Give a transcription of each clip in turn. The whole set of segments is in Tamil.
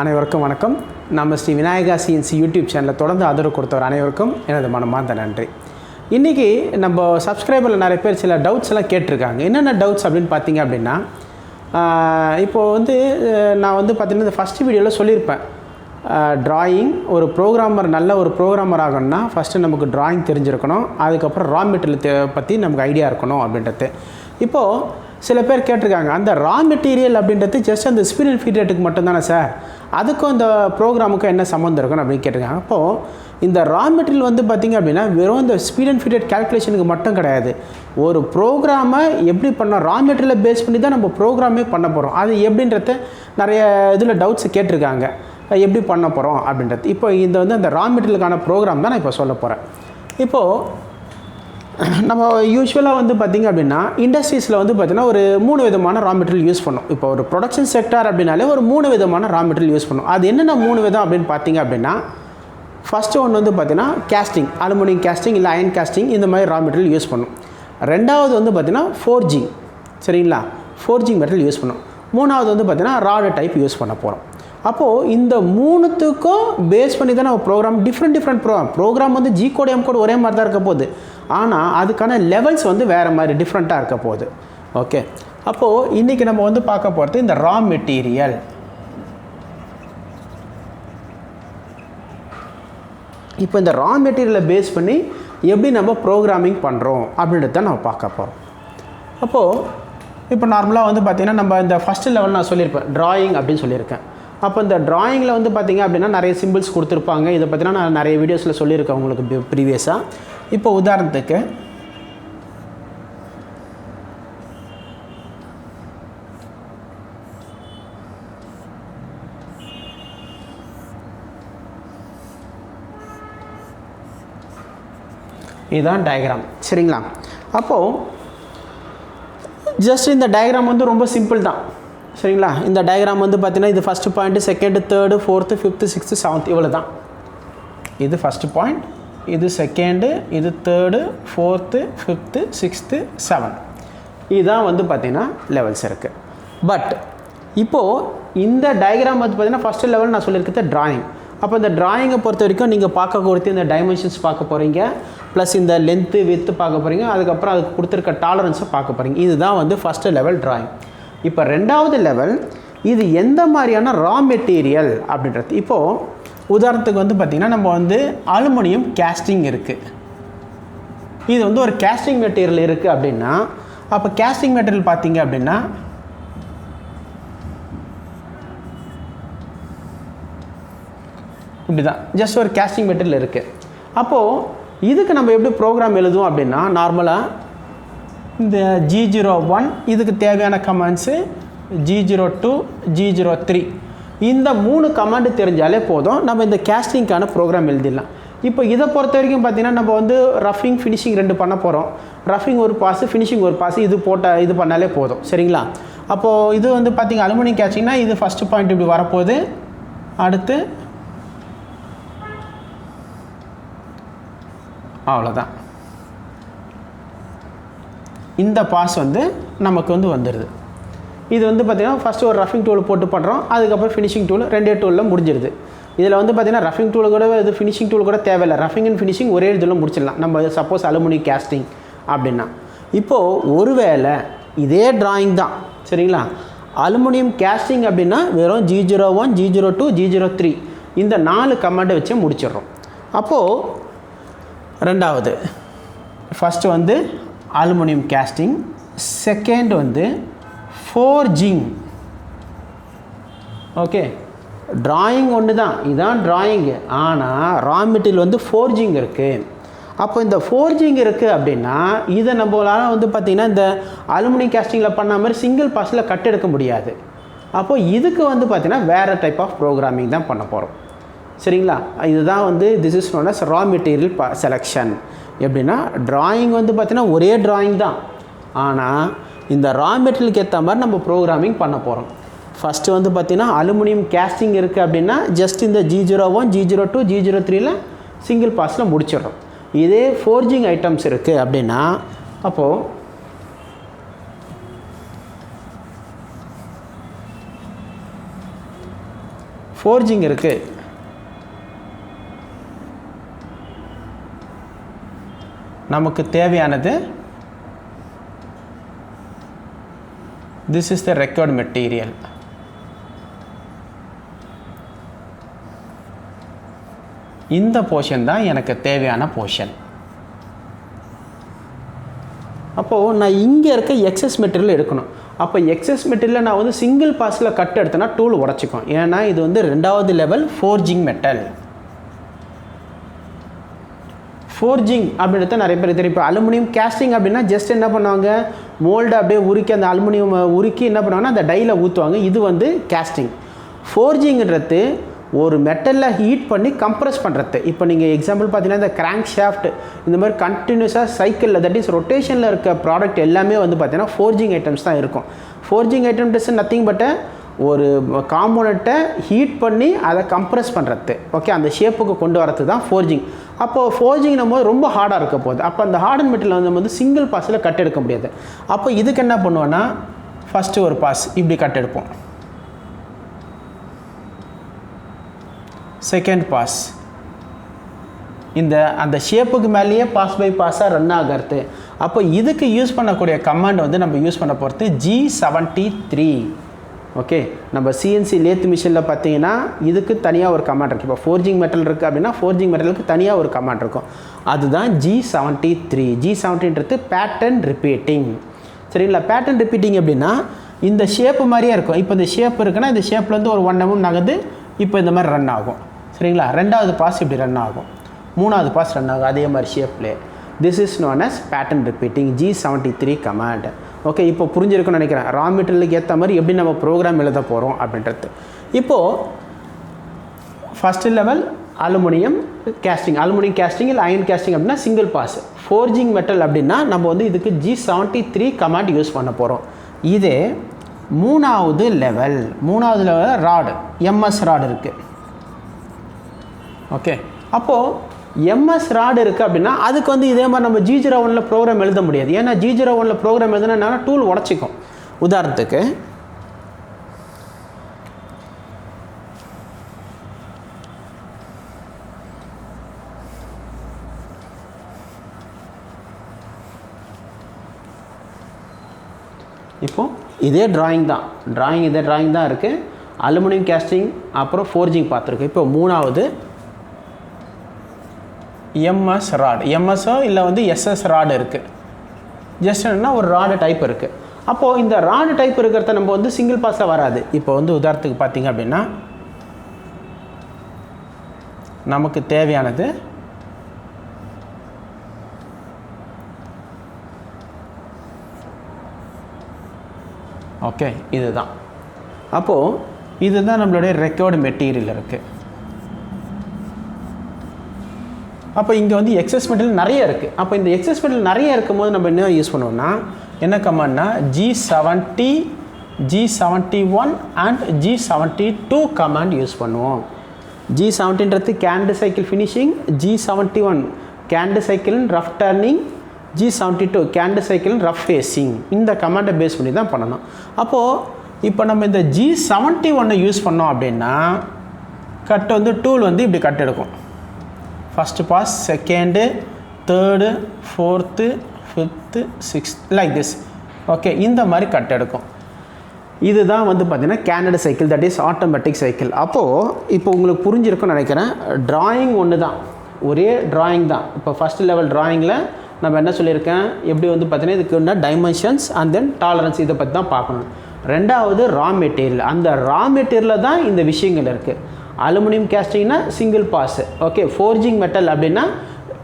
அனைவருக்கும் வணக்கம். நம்ம ஸ்ரீ விநாயகா சிஎன்சி யூடியூப் சேனலில் தொடர்ந்து ஆதரவு கொடுத்தவர் அனைவருக்கும் எனது மனமார்ந்த நன்றி. இன்றைக்கி நம்ம சப்ஸ்கிரைபரில் நிறைய பேர் சில டவுட்ஸ் எல்லாம் கேட்டிருக்காங்க. என்னென்ன டவுட்ஸ் அப்படின்னு பார்த்தீங்க அப்படின்னா, இப்போது நான் பார்த்திங்கன்னா இந்த ஃபஸ்ட் வீடியோவில் சொல்லியிருப்பேன், ட்ராயிங் ஒரு ப்ரோக்ராமர் நல்ல ஒரு ப்ரோக்ராமர் ஆகணும்னா ஃபஸ்ட்டு நமக்கு ட்ராயிங் தெரிஞ்சிருக்கணும், அதுக்கப்புறம் ரா மெட்டீரியல் பற்றி நமக்கு ஐடியா இருக்கணும் அப்படின்றது. இப்போது சில பேர் கேட்டிருக்காங்க, அந்த ரா மெட்டீரியல் அப்படின்றது ஜஸ்ட் அந்த ஸ்பீட் அண்ட் ஃபீட் ரேட்டுக்கு மட்டும்தானே சார், அதுக்கும் இந்த ப்ரோக்ராமுக்கும் என்ன சம்மந்தம் இருக்கணும் அப்படின்னு கேட்டிருக்காங்க. அப்போது இந்த ரா மெட்டீரியல் பார்த்திங்க அப்படின்னா வெறும் இந்த ஸ்பீட் அண்ட் ஃபீட் ரேட் கேல்குலேஷனுக்கு மட்டும் கிடையாது. ஒரு ப்ரோக்ராமை எப்படி பண்ணோம், ரா மெட்டீரியலை பேஸ் பண்ணி தான் நம்ம ப்ரோக்ராமே பண்ண போகிறோம். அது எப்படின்றத நிறைய இதில் டவுட்ஸ் கேட்டிருக்காங்க, எப்படி பண்ண போகிறோம் அப்படின்றது. இப்போ இந்த அந்த ரா மெட்டீரியலுக்கான ப்ரோக்ராம் தான் நான் இப்போ சொல்ல போகிறேன். இப்போது நம்ம யூஸ்வலாக பார்த்திங்க அப்படின்னா இண்டஸ்ட்ரீஸில் பார்த்திங்கன்னா ஒரு 3 விதமான ரா மெட்டீரியல் யூஸ் பண்ணோம். இப்போ ஒரு ப்ரொடக்ஷன் செக்டார் அப்படின்னாலே ஒரு 3 விதமான ரா மெட்டீரியல் யூஸ் பண்ணோம். அது என்னென்ன 3 விதம் அப்படின்னு பார்த்திங்க அப்படின்னா, ஃபஸ்ட்டு ஒன்று பார்த்திங்கன்னா கேஸ்டிங், அலுமினியம் கேஸ்டிங் இல்லை அயன் கேஸ்டிங், இந்த மாதிரி ரா மெட்டீரியல் யூஸ் பண்ணோம். ரெண்டாவது பார்த்திங்கன்னா ஃபோர்ஜிங், சரிங்களா, ஃபோர்ஜிங் மெட்டீரியல் யூஸ் பண்ணோம். மூணாவது பார்த்திங்கன்னா ராடு டைப் யூஸ் பண்ண போகிறோம். அப்போது இந்த 3த்துக்கும் பேஸ் பண்ணி தான் நம்ம program different program G code M code ஒரே மாதிரி தான் இருக்க போகுது, ஆனால் அதுக்கான லெவல்ஸ் வேறு மாதிரி டிஃப்ரெண்ட்டாக இருக்க போகுது. ஓகே, அப்போது இன்றைக்கி நம்ம பார்க்க போகிறது இந்த ரா மெட்டீரியல். இப்போ இந்த ரா மெட்டீரியலை பேஸ் பண்ணி எப்படி நம்ம ப்ரோக்ராமிங் பண்ணுறோம் அப்படின்றது தான் நம்ம பார்க்க போகிறோம். அப்போது இப்போ நார்மலாக பார்த்திங்கன்னா நம்ம இந்த ஃபஸ்ட்டு லெவல் நான் சொல்லியிருப்பேன் ட்ராயிங் அப்படின்னு சொல்லியிருக்கேன். அப்போ இந்த ட்ராயிங்கில் பார்த்திங்க அப்படின்னா நிறைய சிம்பிள்ஸ் கொடுத்துருப்பாங்க. இதை பற்றினா நான் நிறைய வீடியோஸில் சொல்லியிருக்கேன் உங்களுக்கு ப்ரீவியஸாக. இப்போ உதாரணத்துக்கு இதுதான் டயக்ராம், சரிங்களா. அப்போது ஜஸ்ட் இந்த டயக்ராம் ரொம்ப சிம்பிள் தான், சரிங்களா. இந்த டயக்ராம் பார்த்திங்கன்னா இது first point, second, third, fourth, fifth, sixth, seventh, இவ்வளோ தான். இது ஃபஸ்ட்டு பாயிண்ட், இது செகண்டு, இது third, fourth, fifth, sixth, seven, இதுதான் பார்த்திங்கன்னா லெவல்ஸ் இருக்குது. பட் இப்போது இந்த டயக்ராம் பார்த்திங்கன்னா ஃபஸ்ட்டு லெவல் நான் சொல்லியிருக்கிறது ட்ராயிங். அப்போ இந்த ட்ராயிங்கை பொறுத்த வரைக்கும் நீங்கள் பார்க்க கொடுத்து இந்த டைமென்ஷன்ஸ் பார்க்க போகிறீங்க, ப்ளஸ் இந்த லென்த்து வித்து பார்க்க போகிறீங்க, அதுக்கப்புறம் அதுக்கு கொடுத்துருக்க டாலரன்ஸை பார்க்க போகிறீங்க. இதுதான் ஃபஸ்ட்டு லெவல் ட்ராயிங். இப்போ ரெண்டாவது லெவல் இது எந்த மாதிரியான ரா மெட்டீரியல் அப்படின்றது. இப்போது உதாரணத்துக்கு பார்த்திங்கன்னா நம்ம அலுமினியம் கேஸ்டிங் இருக்குது. இது ஒரு கேஸ்டிங் மெட்டீரியல் இருக்குது அப்படின்னா, அப்போ கேஸ்டிங் மெட்டீரியல் பார்த்திங்க அப்படின்னா இப்படி தான், ஜஸ்ட் ஒரு கேஸ்டிங் மெட்டீரியல் இருக்குது. அப்போது இதுக்கு நம்ம எப்படி ப்ரோக்ராம் எழுதுவோம் அப்படின்னா, நார்மலாக இந்த G01 இதுக்கு தேவையான கமாண்ட்ஸு, G02, G03, இந்த 3 கமாண்டு தெரிஞ்சாலே போதும், நம்ம இந்த கேஸ்டிங்க்கான ப்ரோக்ராம் எழுதிடலாம். இப்போ இதை பொறுத்த வரைக்கும் பார்த்திங்கன்னா நம்ம ரஃபிங் ஃபினிஷிங் 2 பண்ண போகிறோம். ரஃபிங் ஒரு பாஸு, ஃபினிஷிங் ஒரு பாஸு, இது பண்ணாலே போதும், சரிங்களா. அப்போது இது பார்த்திங்க அலுமினியம் கேஸ்டிங்னா இது ஃபஸ்ட்டு பாயிண்ட் இப்படி வரப்போகுது, அடுத்து அவ்வளோதான். இந்த பாஸ் நமக்கு வந்துடுது. இது பார்த்திங்கன்னா ஃபஸ்ட்டு ஒரு ரஃபிங் டூல் போட்டு பண்ணுறோம், அதுக்கப்புறம் ஃபினிஷிங் டூல், 2 டூலில் முடிஞ்சிடுது. இதில் பார்த்திங்கன்னா ரஃபிங் டூல் கூட இது ஃபினிஷிங் டூல் கூட தேவையில்லை, ரஃபிங் அண்ட் ஃபினிஷிங் ஒரே இதில் முடிச்சிடலாம் நம்ம சப்போஸ் அலுமினியம் கேஸ்டிங் அப்படின்னா. இப்போது ஒருவேளை இதே ட்ராயிங் தான், சரிங்களா, அலுமினியம் கேஸ்டிங் அப்படின்னா வெறும் G01, G02, G03 இந்த 4 கமாண்டை வச்சு முடிச்சிடுறோம். அப்போது ரெண்டாவது first aluminium casting, second forging. Okay, drawing ஒன்று தான், இதுதான் ட்ராயிங்கு, ஆனால் ரா மெட்டீரியல் ஃபோர்ஜிங் இருக்குது. அப்போ இந்த ஃபோர்ஜிங் இருக்குது அப்படின்னா இதை நம்மளால் பார்த்திங்கன்னா இந்த அலுமினியம் கேஸ்டிங்கில் பண்ண மாதிரி சிங்கிள் பாஸில் கட் எடுக்க முடியாது. அப்போது இதுக்கு பார்த்திங்கன்னா வேறு டைப் ஆஃப் ப்ரோக்ராமிங் தான் பண்ண போகிறோம், சரிங்களா. இதுதான் this is known as raw material selection. எப்படின்னா ட்ராயிங் பார்த்திங்கன்னா ஒரே ட்ராயிங் தான், ஆனால் இந்த ரா மெட்டீரியலுக்கு ஏற்ற மாதிரி நம்ம ப்ரோக்ராமிங் பண்ண போகிறோம். ஃபஸ்ட்டு பார்த்திங்கன்னா அலுமினியம் கேஸ்டிங் இருக்குது அப்படின்னா ஜஸ்ட் இந்த G01, G02, G03ல் சிங்கிள் பாஸில் முடிச்சிடுறோம். இதே ஃபோர்ஜிங் ஐட்டம்ஸ் இருக்குது அப்படின்னா அப்போது ஃபோர்ஜிங் இருக்குது. நமக்கு தேவையானது this is the required material. இந்த போர்ஷன் தான் எனக்கு தேவையான போர்ஷன். அப்போது நான் இங்கே இருக்க எக்ஸஸ் மெட்டீரியல் எடுக்கணும். அப்போ எக்ஸஸ் மெட்டீரியல் நான் வந்து சிங்கிள் பாஸில் கட் எடுத்தேன்னா டூல் உடச்சிக்கும். ஏன்னா இது வந்து 2வது லெவல் ஃபோர்ஜிங் மெட்டல். ஃபோர்ஜிங் அப்படின்றத நிறைய பேர் தெரியும். இப்போ அலுமினியம் கேஸ்டிங் அப்படின்னா ஜஸ்ட் என்ன பண்ணுவாங்க, மோல்டு அப்படியே உருக்கி அந்த அலுமினியம் உருக்கி என்ன பண்ணுவாங்கன்னா அந்த டையில் ஊற்றுவாங்க. இது வந்து கேஸ்டிங். ஃபோர்ஜிங்கிறது ஒரு மெட்டலில் ஹீட் பண்ணி கம்ப்ரெஸ் பண்ணுறது. இப்போ நீங்கள் எக்ஸாம்பிள் பார்த்தீங்கன்னா இந்த கிராங்க் ஷாஃப்ட் இந்த மாதிரி கண்டினியூஸாக சைக்கிளில் தட் இஸ் ரொட்டேஷனில் இருக்க ப்ராடக்ட் எல்லாமே வந்து பார்த்தீங்கன்னா ஃபோர்ஜிங் ஐட்டம்ஸ் தான் இருக்கும். ஃபோர்ஜிங் ஐட்டம்ஸ் நத்திங் பட் ஒரு காம்போனண்ட்டை ஹீட் பண்ணி அதை கம்ப்ரெஸ் பண்ணுறது. ஓகே, அந்த ஷேப்புக்கு கொண்டு வரது தான் ஃபோர்ஜிங். அப்போது ஃபோர்ஜிங் நம்ம ரொம்ப ஹார்டாக இருக்க போகுது. அப்போ அந்த ஹார்டன் மெட்டீரியல் வந்து நம்ம வந்து சிங்கிள் பாஸில் கட் எடுக்க முடியாது. அப்போ இதுக்கு என்ன பண்ணுவோன்னா ஃபஸ்ட்டு ஒரு பாஸ் இப்படி கட் எடுப்போம். செகண்ட் பாஸ் அந்த ஷேப்புக்கு மேலேயே பாஸ் பை பாஸாக ரன் ஆகிறது. அப்போ இதுக்கு யூஸ் பண்ணக்கூடிய கமாண்ட் வந்து நம்ம யூஸ் பண்ண போகிறது G73. ஓகே, நம்ம சிஎன்சி லேத் மிஷினில் பார்த்தீங்கன்னா இதுக்கு தனியாக ஒரு கமாண்ட் இருக்குது. இப்போ ஃபோர்ஜிங் மெட்டல் இருக்குது அப்படின்னா ஃபோர்ஜிங் மெட்டலுக்கு தனியாக ஒரு கமாண்ட் இருக்கும். அதுதான் G73. G70ன்றது பேட்டர்ன் ரிப்பீட்டிங். சரிங்களா? பேட்டர்ன் ரிப்பீட்டிங் எப்படின்னா இந்த ஷேப்பு மாதிரியே இருக்கும். இப்போ இந்த ஷேப் இருக்குன்னா இந்த ஷேப்லேருந்து ஒரு 1 mm நகர்ந்து இப்போ இந்த மாதிரி ரன் ஆகும். சரிங்களா? 2வது பாஸ் இப்படி ரன் ஆகும், 3வது பாஸ் ரன் ஆகும் அதே மாதிரி ஷேப்லேயே. This is known as pattern repeating G73 command. Okay, இப்போ புரிஞ்சிருக்குன்னு நினைக்கிறேன். ரா மெட்டீரியலுக்கு ஏற்ற மாதிரி எப்படி நம்ம ப்ரோக்ராம் எழுத போகிறோம் அப்படின்றது. இப்போது first level aluminium casting. Aluminium casting இல்லை அயன் கேஸ்டிங் அப்படின்னா சிங்கிள் பாஸ். ஃபோர்ஜிங் மெட்டல் அப்படின்னா நம்ம வந்து இதுக்கு G73 கமாண்ட் யூஸ் பண்ண போகிறோம். இதே 3வது லெவல் ராடு MS ராடு இருக்குது. ஓகே, அப்போது MS ராடு இருக்குது அப்படின்னா அதுக்கு வந்து இதே மாதிரி நம்ம G01 ப்ரோக்ராம் எழுத முடியாது. ஏன்னா G01 ப்ரோக்ராம் எழுதுனா டூல் உடச்சிக்கும். உதாரணத்துக்கு இப்போது இதே டிராயிங் தான் இருக்குது. அலுமினியம் கேஸ்டிங் அப்புறம் ஃபோர்ஜிங் பார்த்துருக்கு. இப்போ 3வது MS ராடு. MSO இல்லை வந்து SS ராடு இருக்குது. ஜஸ்ட் என்னன்னா ஒரு ராடு டைப் இருக்குது. அப்போது இந்த ராடு டைப் இருக்கிறத நம்ம வந்து சிங்கிள் பாஸில் வராது. இப்போ வந்து உதாரணத்துக்கு பார்த்தீங்க அப்படின்னா நமக்கு தேவையானது ஓகே இதுதான். அப்போது இதுதான் நம்மளுடைய ரெக்கார்டு மெட்டீரியல் இருக்குது. அப்போ இங்கே வந்து எக்ஸஸ் மெட்டீரியல் நிறைய இருக்குது. அப்போ இந்த எக்ஸஸ் மெட்டீரியல் நிறைய இருக்கும்போது நம்ம என்ன யூஸ் பண்ணுவோம்னா என்ன கமாண்ட்னா G70, G71 and G72 command use பண்ணுவோம். G70ன்றது canned cycle finishing, G71 canned cycle rough turning, G72 canned cycle rough facing. இந்த கமாண்டை பேஸ் பண்ணி தான் பண்ணணும். அப்போது இப்போ நம்ம இந்த G71 யூஸ் பண்ணோம் அப்படின்னா கட் வந்து டூல் வந்து இப்படி கட் எடுக்கும். First pass, second, third, fourth, fifth, sixth like this. Okay, இந்த மாதிரி கட் எடுக்கும். இதுதான் வந்து பார்த்திங்கன்னா canned cycle, that is automatic cycle. அப்போது இப்போ உங்களுக்கு புரிஞ்சிருக்குன்னு நினைக்கிறேன். டிராயிங் ஒன்று தான், ஒரே டிராயிங் தான். இப்போ ஃபஸ்ட்டு லெவல் டிராயிங்கில் நம்ம என்ன சொல்லியிருக்கேன், எப்படி வந்து பார்த்தீங்கன்னா இதுக்கு வந்து டைமென்ஷன்ஸ் அண்ட் தென் டாலரன்ஸ் இதை பற்றி தான் பார்க்கணும். 2வது ரா மெட்டீரியல். அந்த ரா மெட்டீரியலில் தான் இந்த விஷயங்கள் இருக்குது. அலுமினியம் கேஸ்டிங்னா single pass. Okay, forging metal அப்படின்னா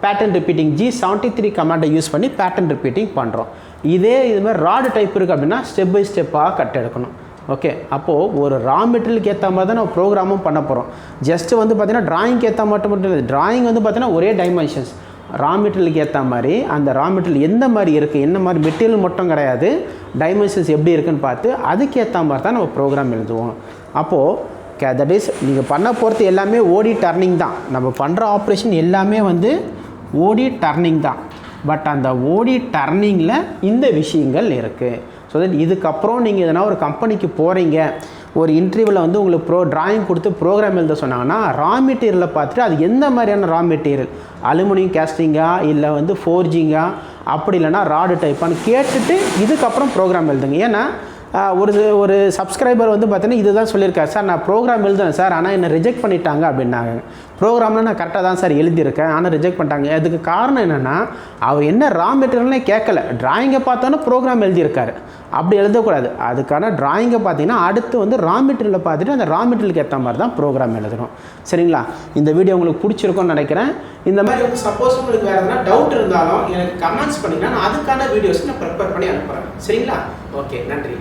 பேட்டர்ன் ரிப்பீட்டிங் G73 கமாண்டை யூஸ் பண்ணி பேட்டர்ன் ரிப்பீட்டிங் பண்ணுறோம். இது மாதிரி ராடு டைப் இருக்குது அப்படின்னா ஸ்டெப் பை ஸ்டெப்பாக கட் எடுக்கணும். ஓகே, அப்போது ஒரு ரா மெட்டீரியலுக்கு ஏற்ற மாதிரி தான் நம்ம ப்ரோக்ராமும் பண்ண போகிறோம். ஜஸ்ட்டு வந்து பார்த்திங்கன்னா டிராயிங்க்கு ஏற்ற மட்டும் இல்லை. டிராயிங் வந்து பார்த்திங்கன்னா ஒரே டைமென்ஷன்ஸ். ரா மெட்டீரியலுக்கு ஏற்ற மாதிரி அந்த ரா மெட்டீரியல் எந்த மாதிரி இருக்குது, என்ன மாதிரி மெட்டீரியல் மட்டும் கிடையாது, டைமென்ஷன்ஸ் எப்படி இருக்குதுன்னு பார்த்து அதுக்கேற்ற மாதிரி தான் நம்ம ப்ரோக்ராம் எழுதுவோம். அப்போது தட் இஸ் நீங்கள் பண்ண போகிறது எல்லாமே ஓடி டர்னிங் தான். நம்ம பண்ணுற ஆப்ரேஷன் எல்லாமே வந்து ஓடி டர்னிங் தான். பட் அந்த ஓடி டர்னிங்கில் இந்த விஷயங்கள் இருக்குது. ஸோ தட் இதுக்கப்புறம் நீங்கள் எதனா ஒரு கம்பெனிக்கு போகிறீங்க, ஒரு இன்டர்வியூவில் வந்து உங்களுக்கு டிராயிங் கொடுத்து ப்ரோக்ராம் எழுத சொன்னாங்கன்னா ரா மெட்டீரியலை பார்த்துட்டு அது எந்த மாதிரியான ரா மெட்டீரியல், அலுமினியம் கேஸ்டிங்கா இல்லை வந்து ஃபோர்ஜிங்கா, அப்படி இல்லைனா ராடு டைப்பான்னு கேட்டுட்டு இதுக்கப்புறம் ப்ரோக்ராம் எழுதுங்க. ஏன்னா ஒரு சப்ஸ்கிரைபர் வந்து பார்த்தீங்கன்னா இதுதான் சொல்லியிருக்காரு, சார் நான் ப்ரோக்ராம் எழுதுனேன் சார், ஆனால் என்னை ரிஜெக்ட் பண்ணிட்டாங்க அப்படின்னாங்க. ப்ரோக்ராமில் நான் கரெக்டாக தான் சார் எழுதியிருக்கேன், ஆனால் ரிஜெக்ட் பண்ணிட்டாங்க. அதுக்கு காரணம் என்னென்னா அவர் என்ன ரா மெட்டீரியல்னே கேட்கல, டிராயிங்கை பார்த்தோன்னா ப்ரோக்ராம் எழுதியிருக்காரு. அப்படி எழுதக்கூடாது. அதுக்கான டிராயிங்கை பார்த்தீங்கன்னா அடுத்து வந்து ரா மெட்டீரியலை பார்த்துட்டு அந்த ரா மெட்டீரியலுக்கு ஏற்ற மாதிரி தான் ப்ரோக்ராம் எழுதணும். சரிங்களா? இந்த வீடியோ உங்களுக்கு பிடிச்சிருக்கும்னு நினைக்கிறேன். இந்த மாதிரி வந்து சப்போஸ் உங்களுக்கு வேறு எதனா டவுட் இருந்தாலும் எனக்கு கமெண்ட்ஸ் பண்ணிங்கன்னா நான் அதுக்கான வீடியோஸ் நான் ப்ரிப்பேர் பண்ணி அனுப்புகிறேன். சரிங்களா? ஓகே, நன்றி.